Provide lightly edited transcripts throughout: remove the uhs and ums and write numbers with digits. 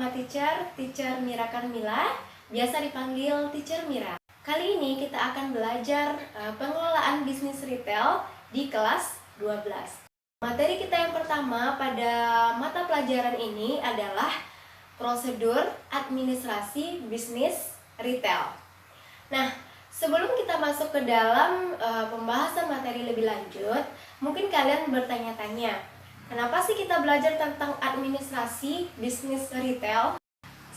bersama Teacher Mira Karmila, biasa dipanggil Teacher Mira. Kali ini kita akan belajar pengelolaan bisnis retail di kelas 12. Materi kita yang pertama pada mata pelajaran ini adalah prosedur administrasi bisnis retail. Nah, sebelum kita masuk ke dalam pembahasan materi lebih lanjut, mungkin kalian bertanya-tanya, kenapa sih kita belajar tentang administrasi bisnis retail?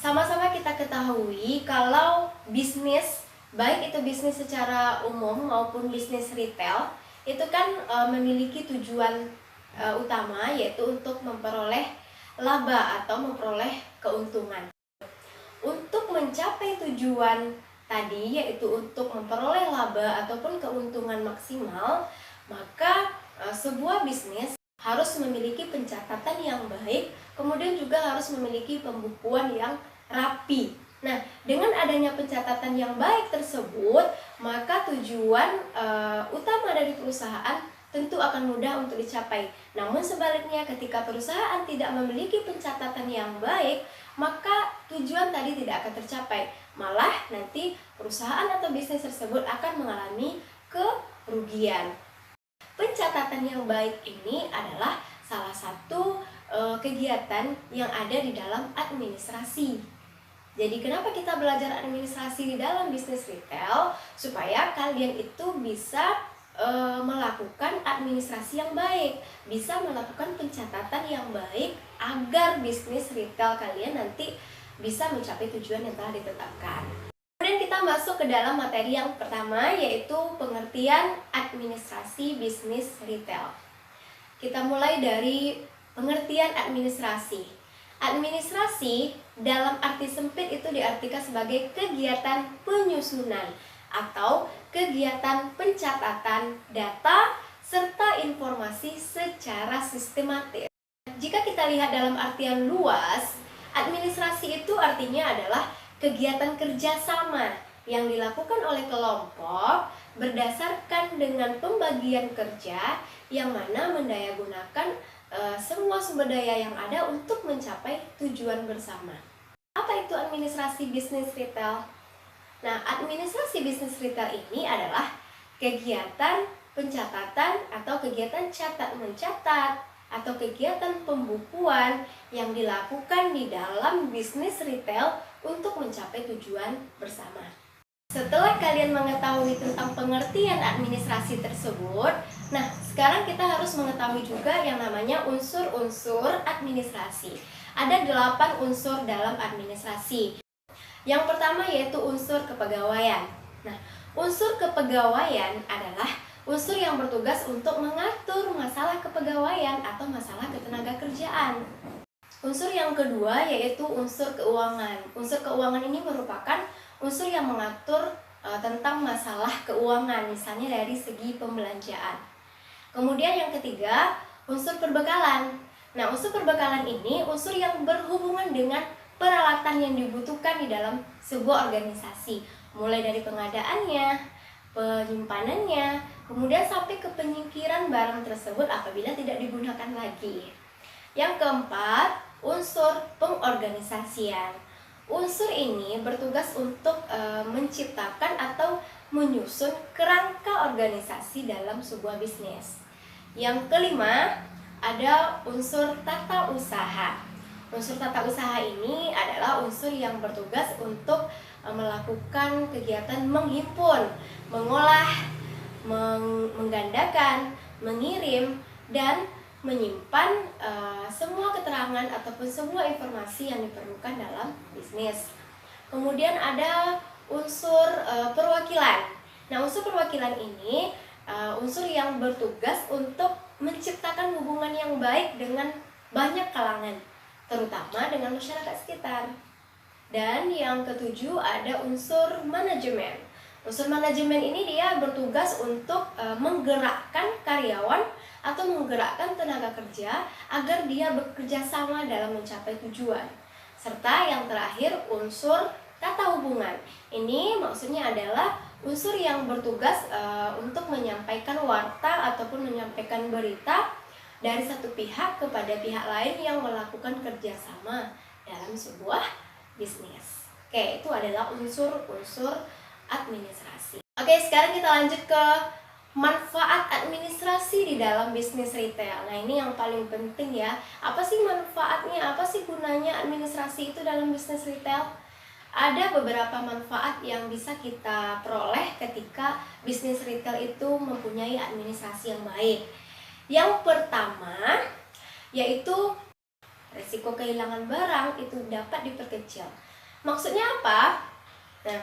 Sama-sama kita ketahui kalau bisnis, baik itu bisnis secara umum maupun bisnis retail, itu kan memiliki tujuan utama, yaitu untuk memperoleh laba atau memperoleh keuntungan. Untuk mencapai tujuan tadi, yaitu untuk memperoleh laba ataupun keuntungan maksimal, maka sebuah bisnis harus memiliki pencatatan yang baik, kemudian juga harus memiliki pembukuan yang rapi. Nah, dengan adanya pencatatan yang baik tersebut, maka tujuan utama dari perusahaan tentu akan mudah untuk dicapai. Namun sebaliknya, ketika perusahaan tidak memiliki pencatatan yang baik, maka tujuan tadi tidak akan tercapai. Malah nanti perusahaan atau bisnis tersebut akan mengalami kerugian. Pencatatan yang baik ini adalah salah satu kegiatan yang ada di dalam administrasi. Jadi kenapa kita belajar administrasi di dalam bisnis retail? Supaya kalian itu bisa melakukan administrasi yang baik, bisa melakukan pencatatan yang baik agar bisnis retail kalian nanti bisa mencapai tujuan yang telah ditetapkan. Kemudian kita masuk ke dalam materi yang pertama, yaitu pengertian administrasi bisnis retail. Kita mulai dari pengertian administrasi. Administrasi dalam arti sempit itu diartikan sebagai kegiatan penyusunan atau kegiatan pencatatan data serta informasi secara sistematis. Jika kita lihat dalam artian luas, administrasi itu artinya adalah kegiatan kerjasama yang dilakukan oleh kelompok berdasarkan dengan pembagian kerja yang mana mendayagunakan semua sumber daya yang ada untuk mencapai tujuan bersama. Apa itu administrasi bisnis retail? Nah, administrasi bisnis retail ini adalah kegiatan pencatatan atau kegiatan catat-mencatat atau kegiatan pembukuan yang dilakukan di dalam bisnis retail untuk mencapai tujuan bersama. Setelah kalian mengetahui tentang pengertian administrasi tersebut, nah sekarang kita harus mengetahui juga yang namanya unsur-unsur administrasi. Ada 8 unsur dalam administrasi. Yang pertama yaitu unsur kepegawaian. Nah, unsur kepegawaian adalah unsur yang bertugas untuk mengatur masalah kepegawaian atau masalah ketenagakerjaan. Unsur yang kedua yaitu unsur keuangan. Unsur keuangan ini merupakan unsur yang mengatur tentang masalah keuangan, misalnya dari segi pembelanjaan. Kemudian yang ketiga, unsur perbekalan. Nah, unsur perbekalan ini unsur yang berhubungan dengan peralatan yang dibutuhkan di dalam sebuah organisasi, mulai dari pengadaannya, penyimpanannya, kemudian sampai ke penyingkiran barang tersebut apabila tidak digunakan lagi. Yang keempat, unsur pengorganisasian. Unsur ini bertugas untuk menciptakan atau menyusun kerangka organisasi dalam sebuah bisnis. Yang kelima, ada unsur tata usaha. Unsur tata usaha ini adalah unsur yang bertugas untuk melakukan kegiatan menghimpun, mengolah, menggandakan, mengirim, dan menyimpan semua keterangan ataupun semua informasi yang diperlukan dalam bisnis. Kemudian ada unsur perwakilan. Nah, unsur perwakilan ini unsur yang bertugas untuk menciptakan hubungan yang baik dengan banyak kalangan, terutama dengan masyarakat sekitar. Dan yang ketujuh ada unsur manajemen. Unsur manajemen ini dia bertugas untuk menggerakkan karyawan atau menggerakkan tenaga kerja agar dia bekerja sama dalam mencapai tujuan. Serta yang terakhir unsur tata hubungan. Ini maksudnya adalah unsur yang bertugas untuk menyampaikan warta ataupun menyampaikan berita dari satu pihak kepada pihak lain yang melakukan kerjasama dalam sebuah bisnis. Oke, itu adalah unsur-unsur administrasi. Oke, sekarang kita lanjut ke manfaat administrasi di dalam bisnis retail. Nah, ini yang paling penting ya. Apa sih manfaatnya? Apa sih gunanya administrasi itu dalam bisnis retail? Ada beberapa manfaat yang bisa kita peroleh ketika bisnis retail itu mempunyai administrasi yang baik. Yang pertama, yaitu resiko kehilangan barang itu dapat diperkecil. Maksudnya apa? Nah,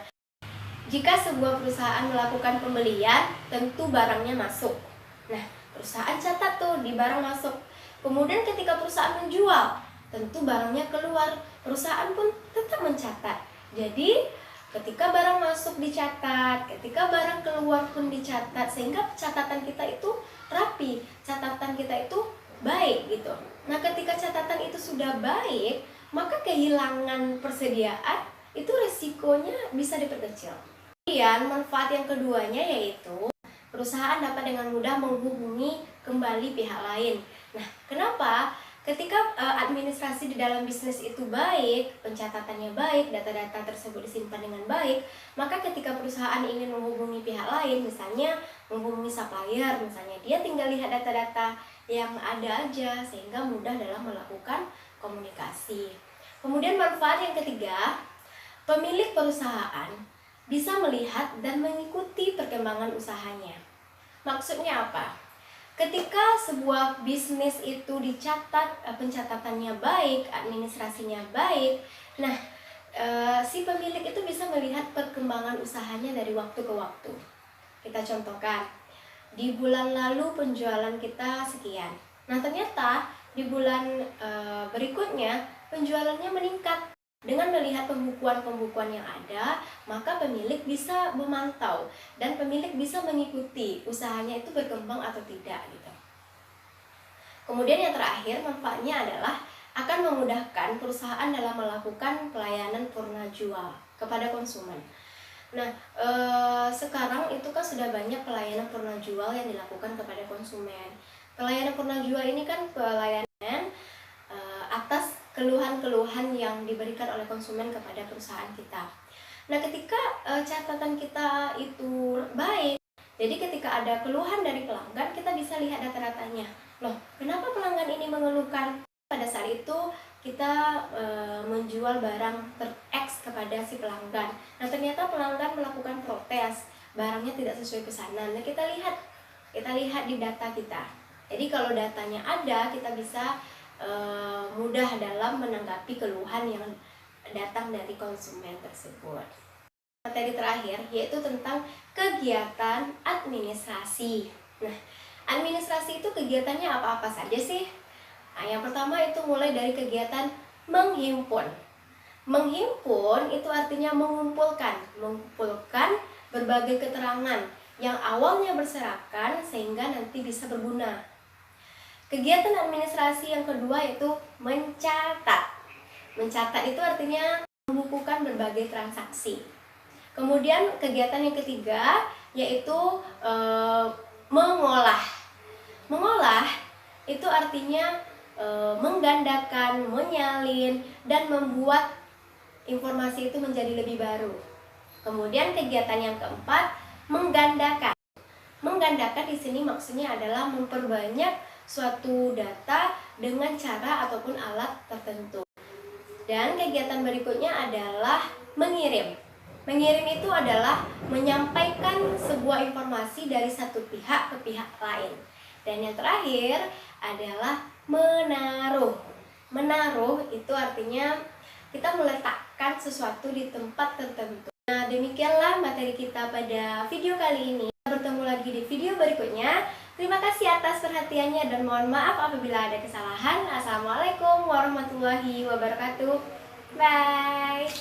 jika sebuah perusahaan melakukan pembelian, tentu barangnya masuk. Nah, perusahaan catat tuh di barang masuk. Kemudian ketika perusahaan menjual, tentu barangnya keluar. Perusahaan pun tetap mencatat. Jadi, ketika barang masuk dicatat, ketika barang keluar pun dicatat, sehingga catatan kita itu rapi, catatan kita itu baik gitu. Nah, ketika catatan itu sudah baik, maka kehilangan persediaan itu resikonya bisa diperkecil. Kemudian manfaat yang keduanya yaitu perusahaan dapat dengan mudah menghubungi kembali pihak lain. Nah, kenapa? Ketika administrasi di dalam bisnis itu baik, pencatatannya baik, data-data tersebut disimpan dengan baik, maka ketika perusahaan ingin menghubungi pihak lain, misalnya menghubungi supplier, misalnya dia tinggal lihat data-data yang ada aja, sehingga mudah dalam melakukan komunikasi. Kemudian manfaat yang ketiga, pemilik perusahaan bisa melihat dan mengikuti perkembangan usahanya. Maksudnya apa? Ketika sebuah bisnis itu dicatat, pencatatannya baik, administrasinya baik, nah si pemilik itu bisa melihat perkembangan usahanya dari waktu ke waktu. Kita contohkan, di bulan lalu penjualan kita sekian. Nah, ternyata di bulan berikutnya penjualannya meningkat. Dengan melihat pembukuan-pembukuan yang ada, maka pemilik bisa memantau dan pemilik bisa mengikuti usahanya itu berkembang atau tidak gitu. Kemudian yang terakhir, manfaatnya adalah akan memudahkan perusahaan dalam melakukan pelayanan purna jual kepada konsumen. Nah, sekarang itu kan sudah banyak pelayanan purna jual yang dilakukan kepada konsumen. Pelayanan purna jual ini kan pelayanan atas keluhan-keluhan yang diberikan oleh konsumen kepada perusahaan kita. Nah, ketika catatan kita itu baik, jadi ketika ada keluhan dari pelanggan, kita bisa lihat data-datanya. Loh, kenapa pelanggan ini mengeluhkan? Pada saat itu kita menjual barang X kepada si pelanggan. Nah, ternyata pelanggan melakukan protes, barangnya tidak sesuai pesanan. Nah, kita lihat di data kita. Jadi kalau datanya ada, kita bisa mudah dalam menanggapi keluhan yang datang dari konsumen tersebut. Materi terakhir yaitu tentang kegiatan administrasi. Nah, administrasi itu kegiatannya apa-apa saja sih? Nah, yang pertama itu mulai dari kegiatan menghimpun. Menghimpun itu artinya mengumpulkan berbagai keterangan yang awalnya berserakan sehingga nanti bisa berguna. Kegiatan administrasi yang kedua yaitu mencatat. Mencatat itu artinya membukukan berbagai transaksi. Kemudian kegiatan yang ketiga yaitu mengolah. Mengolah itu artinya menggandakan, menyalin, dan membuat informasi itu menjadi lebih baru. Kemudian kegiatan yang keempat, menggandakan. Menggandakan di sini maksudnya adalah memperbanyak suatu data dengan cara ataupun alat tertentu. Dan kegiatan berikutnya adalah mengirim. Mengirim itu adalah menyampaikan sebuah informasi dari satu pihak ke pihak lain. Dan yang terakhir adalah menaruh. Menaruh itu artinya kita meletakkan sesuatu di tempat tertentu. Nah, demikianlah materi kita pada video kali ini. Bertemu lagi di video berikutnya. Terima kasih atas perhatiannya dan mohon maaf apabila ada kesalahan. Assalamualaikum warahmatullahi wabarakatuh. Bye.